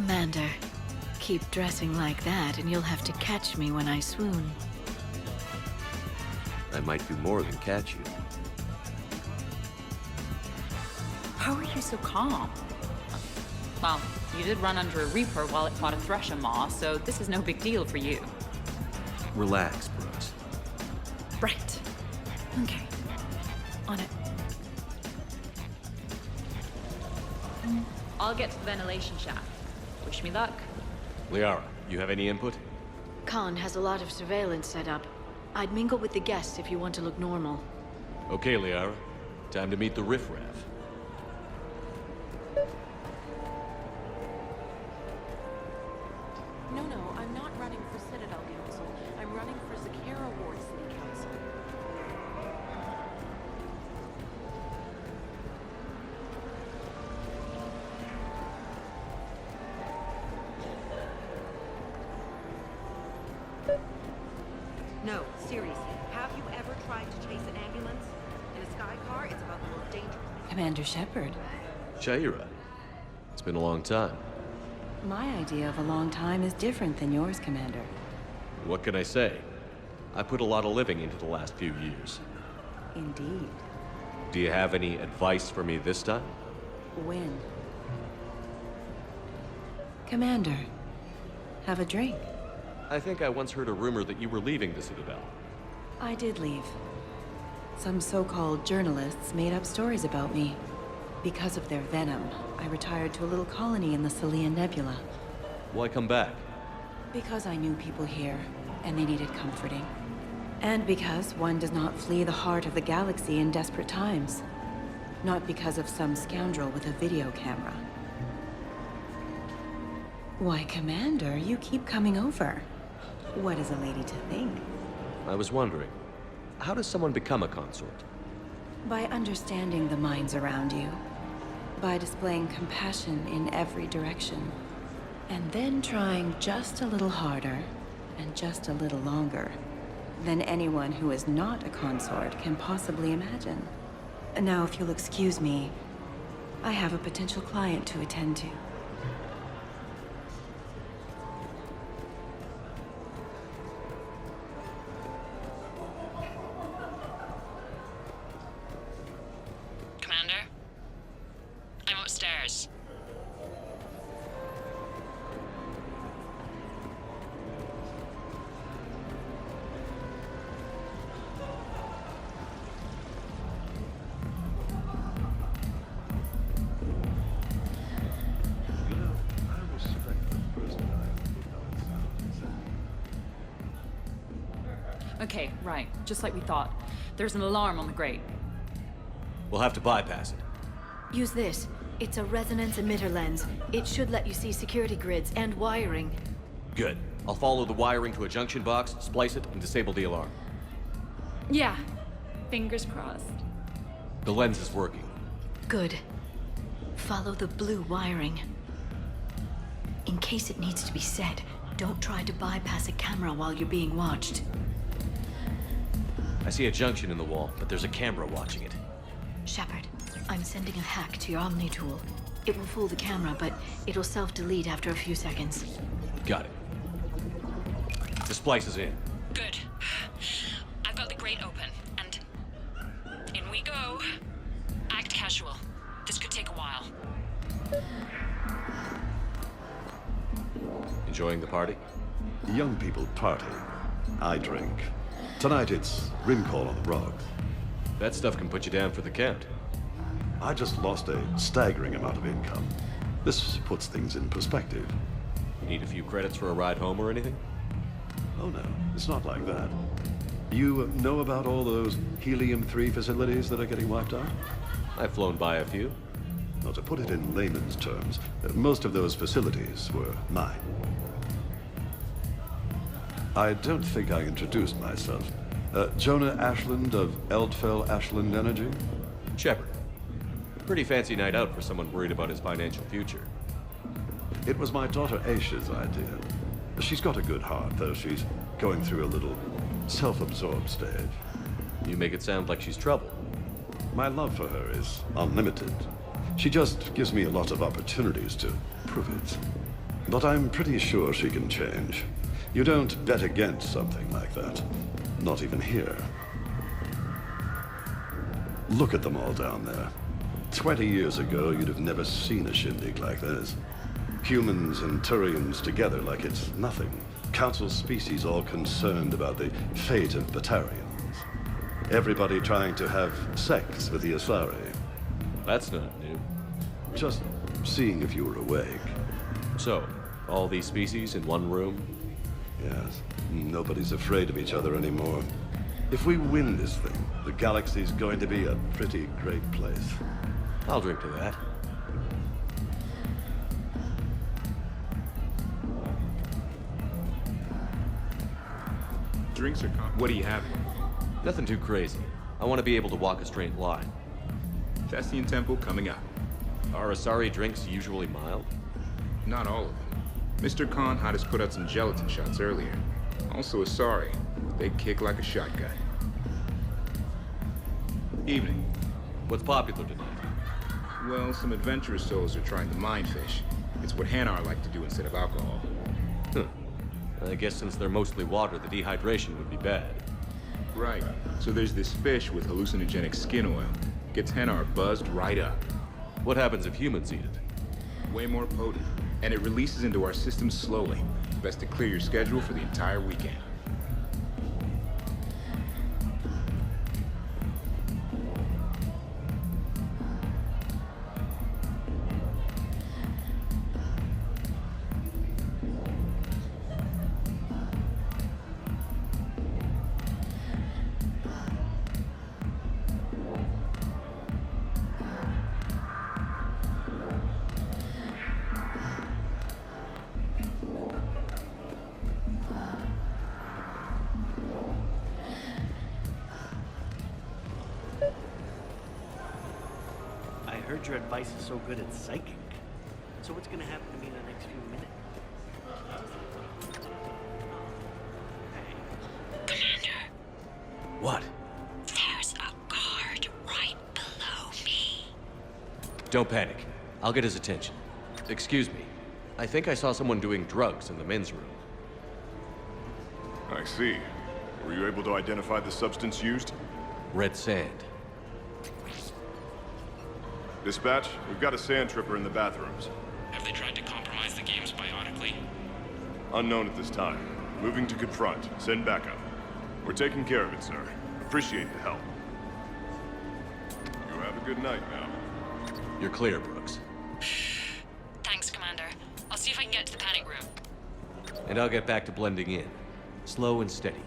Commander, keep dressing like that and you'll have to catch me when I swoon. I might do more than catch you. How are you so calm? Well, you did run under a Reaper while it fought a Thresher Maw, so this is no big deal for you. Relax, Brooks. Right. Okay. On it. I'll get to the ventilation shaft. Wish me luck. Liara, you have any input? Khan has a lot of surveillance set up. I'd mingle with the guests if you want to look normal. Okay, Liara. Time to meet the riffraff. No, I'm not running for Citadel Council. I'm running for Zakera Ward City Council. No, seriously. Have you ever tried to chase an ambulance? In a sky car, it's about the most dangerous. Commander Shepard. Shaira. It's been a long time. My idea of a long time is different than yours, Commander. What can I say? I put a lot of living into the last few years. Indeed. Do you have any advice for me this time? When? Commander, have a drink. I think I once heard a rumor that you were leaving the Citadel. I did leave. Some so-called journalists made up stories about me. Because of their venom, I retired to a little colony in the Celian Nebula. Why come back? Because I knew people here, and they needed comforting. And because one does not flee the heart of the galaxy in desperate times. Not because of some scoundrel with a video camera. Why, Commander, you keep coming over. What is a lady to think? I was wondering, how does someone become a consort? By understanding the minds around you. By displaying compassion in every direction. And then trying just a little harder, and just a little longer, than anyone who is not a consort can possibly imagine. Now, if you'll excuse me, I have a potential client to attend to. Commander? I'm upstairs. Okay, right. Just like we thought. There's an alarm on the grate. We'll have to bypass it. Use this. It's a resonance emitter lens. It should let you see security grids and wiring. Good. I'll follow the wiring to a junction box, splice it, and disable the alarm. Yeah. Fingers crossed. The lens is working. Good. Follow the blue wiring. In case it needs to be said, don't try to bypass a camera while you're being watched. I see a junction in the wall, but there's a camera watching it. Shepard, I'm sending a hack to your Omni tool. It will fool the camera, but it'll self-delete after a few seconds. Got it. The splice is in. Good. I've got the grate open, and in we go. Act casual. This could take a while. Enjoying the party? Young people party. I drink. Tonight it's rim call on the rocks. That stuff can put you down for the count. I just lost a staggering amount of income. This puts things in perspective. You need a few credits for a ride home or anything? Oh no, it's not like that. You know about all those helium-3 facilities that are getting wiped out? I've flown by a few. Well, to put it in layman's terms, most of those facilities were mine. I don't think I introduced myself. Jonah Ashland of Eldfell Ashland Energy? Shepard. Pretty fancy night out for someone worried about his financial future. It was my daughter Aisha's idea. She's got a good heart, though she's going through a little self-absorbed stage. You make it sound like she's trouble. My love for her is unlimited. She just gives me a lot of opportunities to prove it. But I'm pretty sure she can change. You don't bet against something like that. Not even here. Look at them all down there. 20 years ago, you'd have never seen a shindig like this. Humans and Turians together like it's nothing. Council species all concerned about the fate of Batarians. Everybody trying to have sex with the Asari. That's not new. Just seeing if you were awake. So, all these species in one room? Yes. Nobody's afraid of each other anymore. If we win this thing, the galaxy's going to be a pretty great place. I'll drink to that. Drinks are what do you have? Nothing too crazy. I want to be able to walk a straight line. Thessian Temple coming up. Are Asari drinks usually mild? Not all of them. Mr. Khan had us put out some gelatin shots earlier. Also Asari. They kick like a shotgun. Evening. What's popular tonight? Well, some adventurous souls are trying the mind fish. It's what Hanar like to do instead of alcohol. Huh. I guess since they're mostly water, the dehydration would be bad. Right. So there's this fish with hallucinogenic skin oil. Gets Hanar buzzed right up. What happens if humans eat it? Way more potent. And it releases into our system slowly. Best to clear your schedule for the entire weekend. I heard your advice is so good it's psychic. So what's gonna happen to me in the next few minutes? Commander, What? there's a guard right below me. Don't panic. I'll get his attention. Excuse me. I think I saw someone doing drugs in the men's room. I see. Were you able to identify the substance used? Red sand. Dispatch, we've got a sand tripper in the bathrooms. Have they tried to compromise the games biotically? Unknown at this time. Moving to Confront. Send backup. We're taking care of it, sir. Appreciate the help. You have a good night now. You're clear, Brooks. Thanks, Commander. I'll see if I can get to the panic room. And I'll get back to blending in. Slow and steady.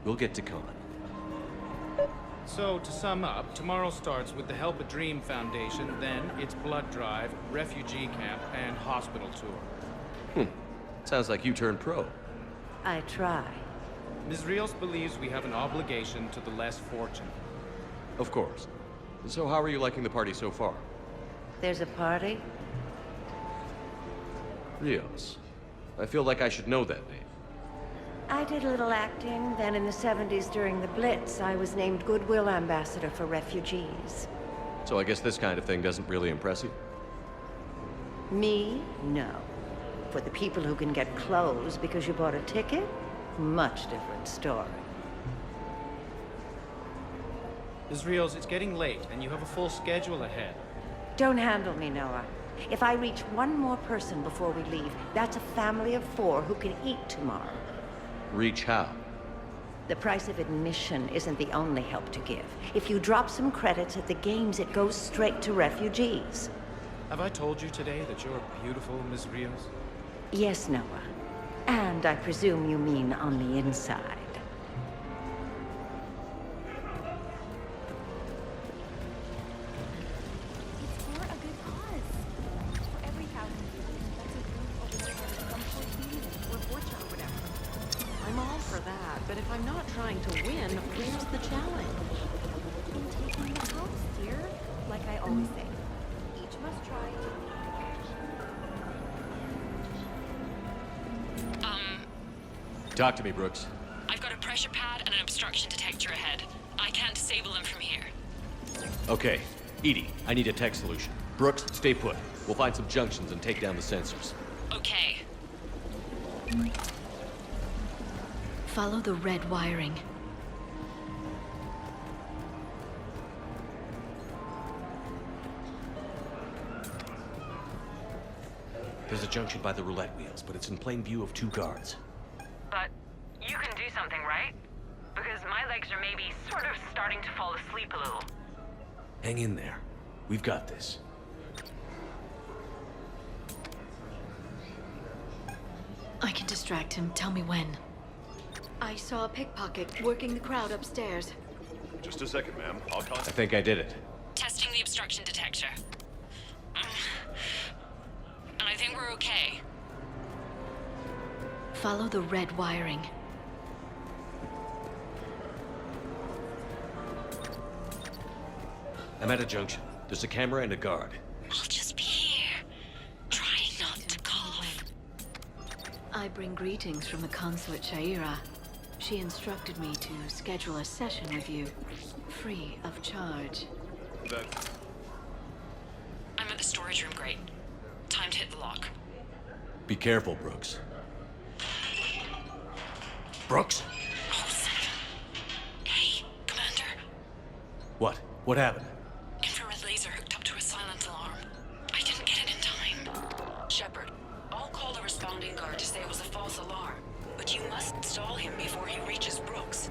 We'll get to Khan. So, to sum up, tomorrow starts with the Help a Dream Foundation, then it's blood drive, refugee camp, and hospital tour. Sounds like you turned pro. I try. Ms. Rios believes we have an obligation to the less fortunate. Of course. So how are you liking the party so far? There's a party? Rios. I feel like I should know that name. I did a little acting. Then in the 70s during the Blitz, I was named Goodwill Ambassador for Refugees. So I guess this kind of thing doesn't really impress you? Me? No. For the people who can get clothes because you bought a ticket, much different story. Ms. Rios, it's getting late, and you have a full schedule ahead. Don't handle me, Noah. If I reach one more person before we leave, that's a family of 4 who can eat tomorrow. Reach how? The price of admission isn't the only help to give. If you drop some credits at the games, it goes straight to refugees. Have I told you today that you're beautiful, Ms. Rios? Yes, Noah. And I presume you mean on the inside. It's for a good cause. For every 1,000 years, that's a group over there at some point needed, or fortune or whatever. I'm all for that, but if I'm not trying to win, where's the challenge? In taking the house, dear. Like I always say, each must try. Talk to me, Brooks. I've got a pressure pad and an obstruction detector ahead. I can't disable them from here. Okay. Edie, I need a tech solution. Brooks, stay put. We'll find some junctions and take down the sensors. Okay. Follow the red wiring. There's a junction by the roulette wheels, but it's in plain view of 2 guards. But you can do something, right? Because my legs are maybe sort of starting to fall asleep a little. Hang in there. We've got this. I can distract him. Tell me when. I saw a pickpocket working the crowd upstairs. Just a second, ma'am. I'll I contact. think I did it. Testing the obstruction detector. And I think we're okay. Follow the red wiring. I'm at a junction. There's a camera and a guard. I'll just be here, trying not to cough. I bring greetings from the consulate Shaira. She instructed me to schedule a session with you, free of charge. I'm at the storage room, great. Time to hit the lock. Be careful, Brooks. Brooks? Oh, son of a... Hey, Commander. What? What happened? Infrared laser hooked up to a silent alarm. I didn't get it in time. Shepard, I'll call the responding guard to say it was a false alarm. But you must stall him before he reaches Brooks.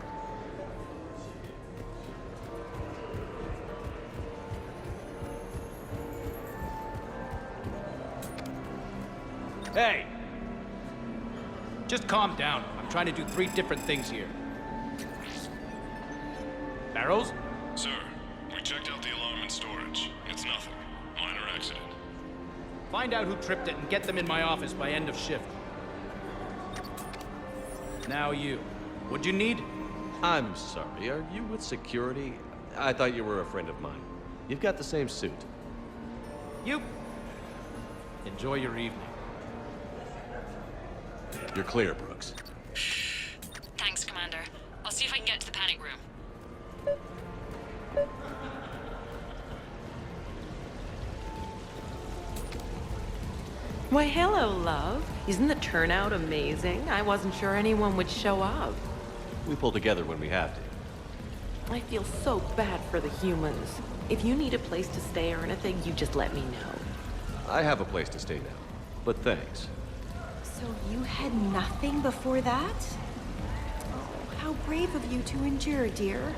Hey! Just calm down. I'm trying to do 3 different things here. Barrows? Sir, we checked out the alarm in storage. It's nothing. Minor accident. Find out who tripped it and get them in my office by end of shift. Now you. What'd you need? I'm sorry, are you with security? I thought you were a friend of mine. You've got the same suit. You. Enjoy your evening. You're clear, Brooks. Thanks, Commander. I'll see if I can get to the panic room. Why, hello, love. Isn't the turnout amazing? I wasn't sure anyone would show up. We pull together when we have to. I feel so bad for the humans. If you need a place to stay or anything, you just let me know. I have a place to stay now, but thanks. So you had nothing before that? Oh, how brave of you to endure, dear.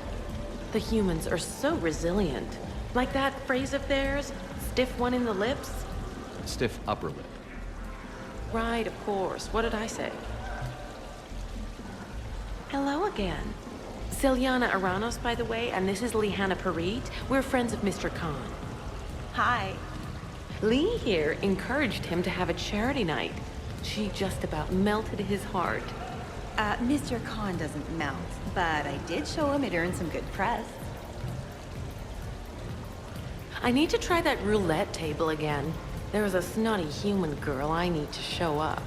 The humans are so resilient. Like that phrase of theirs, stiff one in the lips? Stiff upper lip. Right, of course. What did I say? Hello again. Celiana Aranos, by the way, and this is Lihanna Parit. We're friends of Mr. Khan. Hi. Lee here encouraged him to have a charity night. She just about melted his heart. Mr. Khan doesn't melt, but I did show him it earned some good press. I need to try that roulette table again. There's a snotty human girl I need to show up.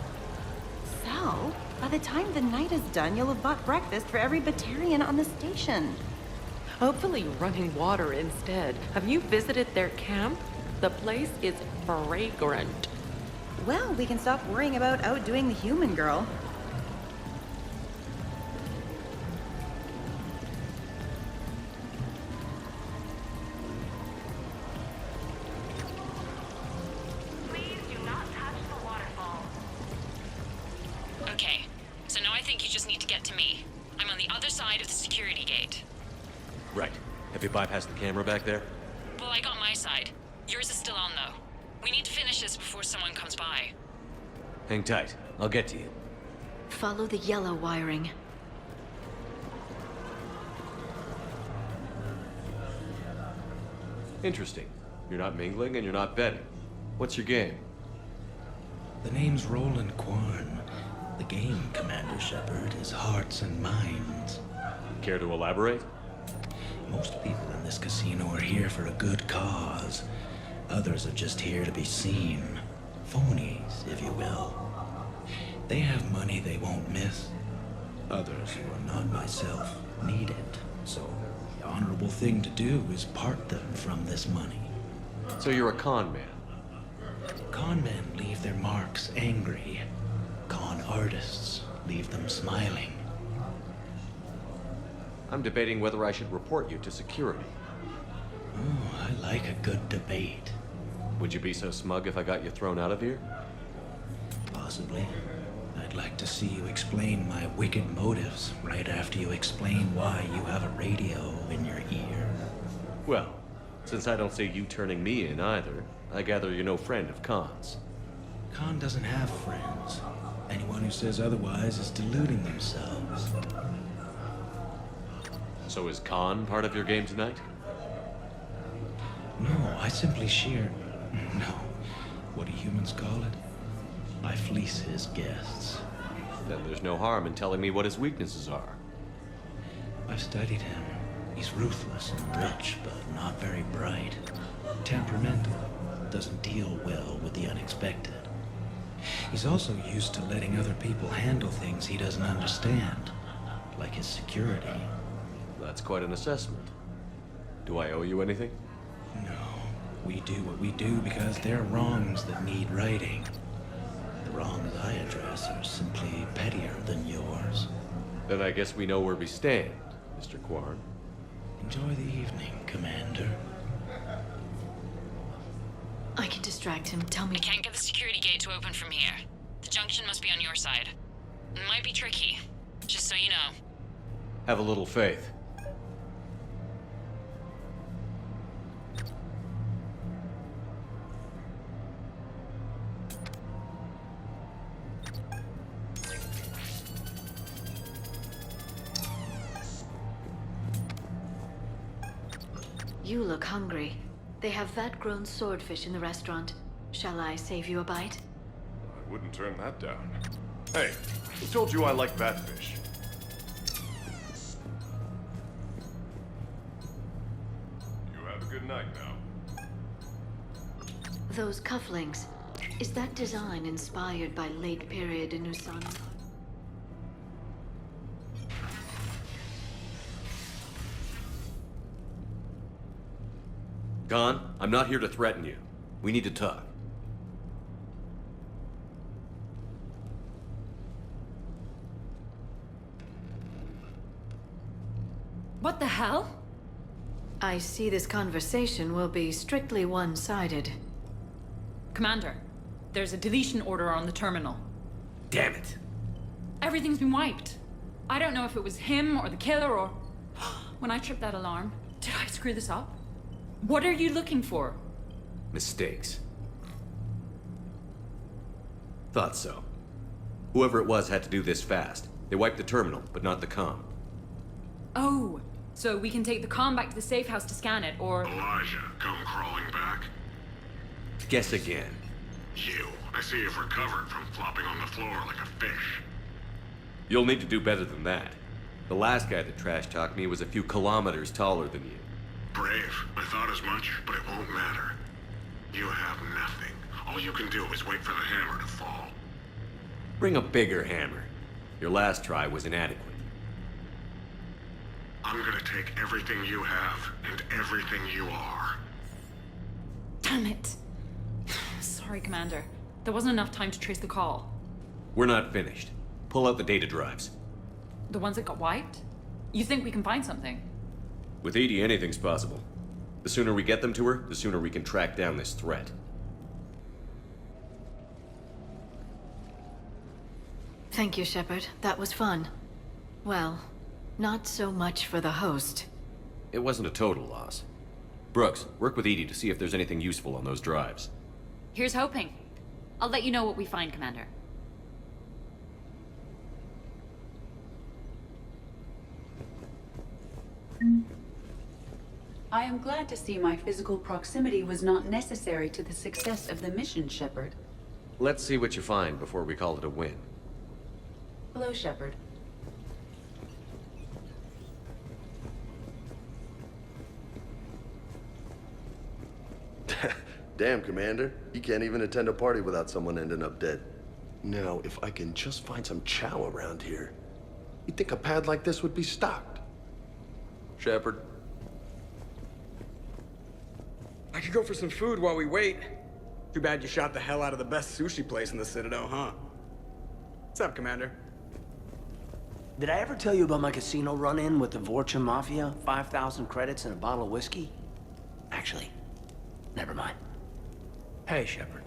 So, by the time the night is done, you'll have bought breakfast for every Batarian on the station. Hopefully running water instead. Have you visited their camp? The place is fragrant. Well, we can stop worrying about outdoing the human girl. Please do not touch the waterfall. Okay, so now I think you just need to get to me. I'm on the other side of the security gate. Right. Have you bypassed the camera back there? Well, I got my side. Yours is still on, though. We need to finish this before someone comes by. Hang tight. I'll get to you. Follow the yellow wiring. Interesting. You're not mingling and you're not betting. What's your game? The name's Roland Quarn. The game, Commander Shepard, is hearts and minds. Care to elaborate? Most people in this casino are here for a good cause. Others are just here to be seen. Phonies, if you will. They have money they won't miss. Others, who are not myself, need it. So, the honorable thing to do is part them from this money. So you're a con man? Con men leave their marks angry. Con artists, leave them smiling. I'm debating whether I should report you to security. Oh, I like a good debate. Would you be so smug if I got you thrown out of here? Possibly. I'd like to see you explain my wicked motives right after you explain why you have a radio in your ear. Well, since I don't see you turning me in either, I gather you're no friend of Khan's. Khan doesn't have friends. Anyone who says otherwise is deluding themselves. So is Khan part of your game tonight? No, I simply share... No. What do humans call it? I fleece his guests. Then there's no harm in telling me what his weaknesses are. I've studied him. He's ruthless and rich, but not very bright. Temperamental. Doesn't deal well with the unexpected. He's also used to letting other people handle things he doesn't understand. Like his security. That's quite an assessment. Do I owe you anything? No. We do what we do because they're wrongs that need righting. The wrongs I address are simply pettier than yours. Then I guess we know where we stand, Mr. Quarn. Enjoy the evening, Commander. I can distract him. Tell me. I can't get the security gate to open from here. The junction must be on your side. It might be tricky, just so you know. Have a little faith. You look hungry. They have vat-grown swordfish in the restaurant. Shall I save you a bite? I wouldn't turn that down. Hey, who told you I like batfish? You have a good night now. Those cufflinks. Is that design inspired by late period Inusana? Khan, I'm not here to threaten you. We need to talk. What the hell? I see this conversation will be strictly one-sided. Commander, there's a deletion order on the terminal. Damn it. Everything's been wiped. I don't know if it was him or the killer or... When I tripped that alarm, did I screw this up? What are you looking for? Mistakes. Thought so. Whoever it was had to do this fast. They wiped the terminal, but not the comm. Oh, so we can take the comm back to the safe house to scan it, or... Elijah, come crawling back. Guess again. You. I see you've recovered from flopping on the floor like a fish. You'll need to do better than that. The last guy that trash-talked me was a few kilometers taller than you. Brave. I thought as much, but it won't matter. You have nothing. All you can do is wait for the hammer to fall. Bring a bigger hammer. Your last try was inadequate. I'm gonna take everything you have and everything you are. Damn it. Sorry, Commander. There wasn't enough time to trace the call. We're not finished. Pull out the data drives. The ones that got wiped? You think we can find something? With Edie, anything's possible. The sooner we get them to her, the sooner we can track down this threat. Thank you, Shepard. That was fun. Well, not so much for the host. It wasn't a total loss. Brooks, work with Edie to see if there's anything useful on those drives. Here's hoping. I'll let you know what we find, Commander. I am glad to see my physical proximity was not necessary to the success of the mission, Shepard. Let's see what you find before we call it a win. Hello, Shepard. Damn, Commander. You can't even attend a party without someone ending up dead. Now, if I can just find some chow around here, you'd think a pad like this would be stocked. Shepard. I could go for some food while we wait. Too bad you shot the hell out of the best sushi place in the Citadel, huh? What's up, Commander? Did I ever tell you about my casino run-in with the Vorcha Mafia? 5,000 credits and a bottle of whiskey? Actually, never mind. Hey, Shepard.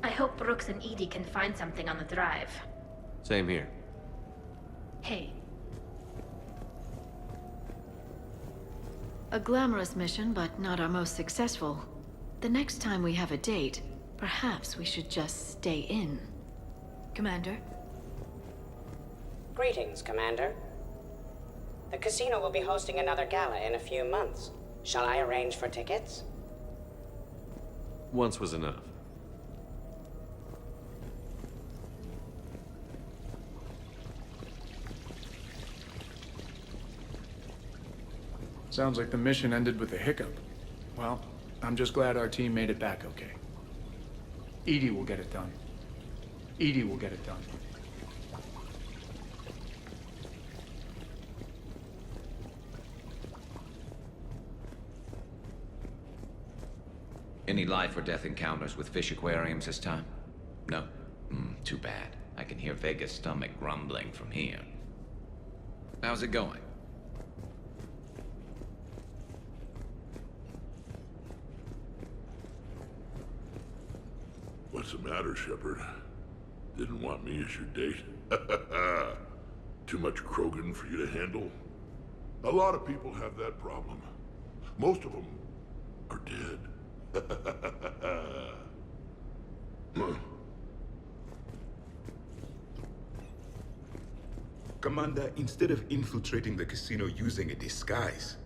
I hope Brooks and Edie can find something on the drive. Same here. Hey, A glamorous mission, but not our most successful. The next time we have a date, perhaps we should just stay in. Commander? Greetings, Commander. The casino will be hosting another gala in a few months. Shall I arrange for tickets? Once was enough. Sounds like the mission ended with a hiccup. Well, I'm just glad our team made it back okay. Edie will get it done. Edie will get it done. Any life or death encounters with fish aquariums this time? No? Too bad. I can hear Vega's stomach grumbling from here. How's it going? What's the matter, Shepard? Didn't want me as your date? Too much Krogan for you to handle? A lot of people have that problem. Most of them are dead. Commander, instead of infiltrating the casino using a disguise,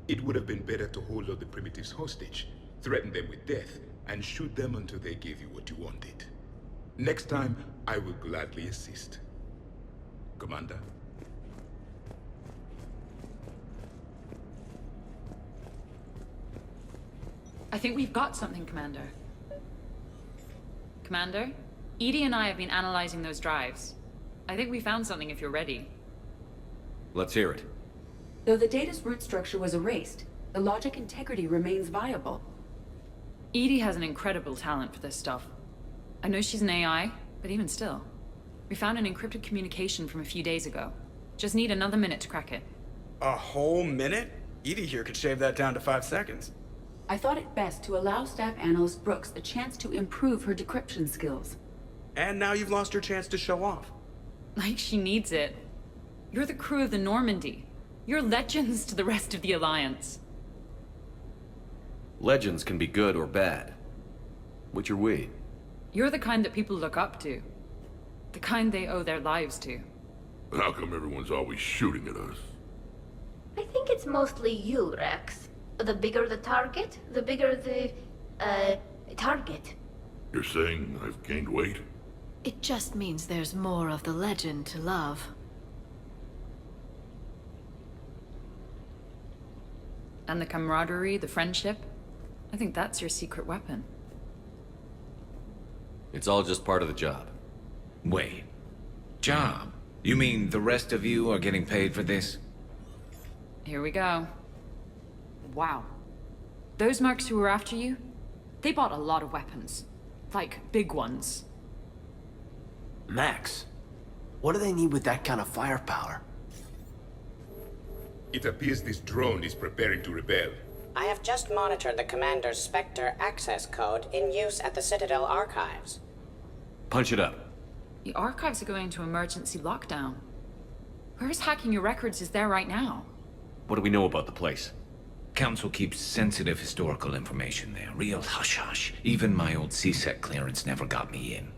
it would have been better to hold all the primitives hostage, threaten them with death, and shoot them until they gave you what you wanted. Next time, I will gladly assist. Commander? I think we've got something, Commander. Commander? Edie and I have been analyzing those drives. I think we found something if you're ready. Let's hear it. Though the data's root structure was erased, the logic integrity remains viable. Edie has an incredible talent for this stuff. I know she's an AI, but even still. We found an encrypted communication from a few days ago. Just need another minute to crack it. A whole minute? Edie here could shave that down to 5 seconds. I thought it best to allow Staff Analyst Brooks a chance to improve her decryption skills. And now you've lost your chance to show off. Like she needs it. You're the crew of the Normandy. You're legends to the rest of the Alliance. Legends can be good or bad. Which are we? You're the kind that people look up to. The kind they owe their lives to. How come everyone's always shooting at us? I think it's mostly you, Rex. The bigger the target, the bigger the, target. You're saying I've gained weight? It just means there's more of the legend to love. And the camaraderie, the friendship. I think that's your secret weapon. It's all just part of the job. Wait. Job? You mean the rest of you are getting paid for this? Here we go. Wow. Those mercs who were after you, they bought a lot of weapons. Like, big ones. Max, what do they need with that kind of firepower? It appears this drone is preparing to rebel. I have just monitored the Commander's Spectre access code in use at the Citadel archives. Punch it up. The archives are going into emergency lockdown. Whoever's hacking your records is there right now. What do we know about the place? Council keeps sensitive historical information there. Real hush-hush. Even my old CSEC clearance never got me in.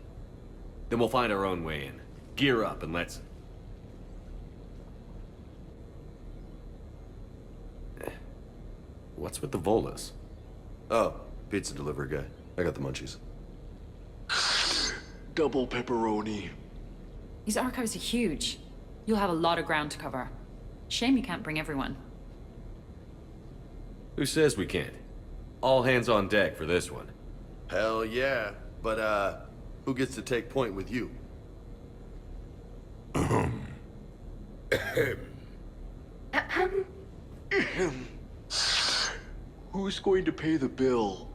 Then we'll find our own way in. Gear up and let's... What's with the Volas? Oh, pizza delivery guy. I got the munchies. Double pepperoni. These archives are huge. You'll have a lot of ground to cover. Shame you can't bring everyone. Who says we can't? All hands on deck for this one. Hell yeah. But, who gets to take point with you? Who's going to pay the bill?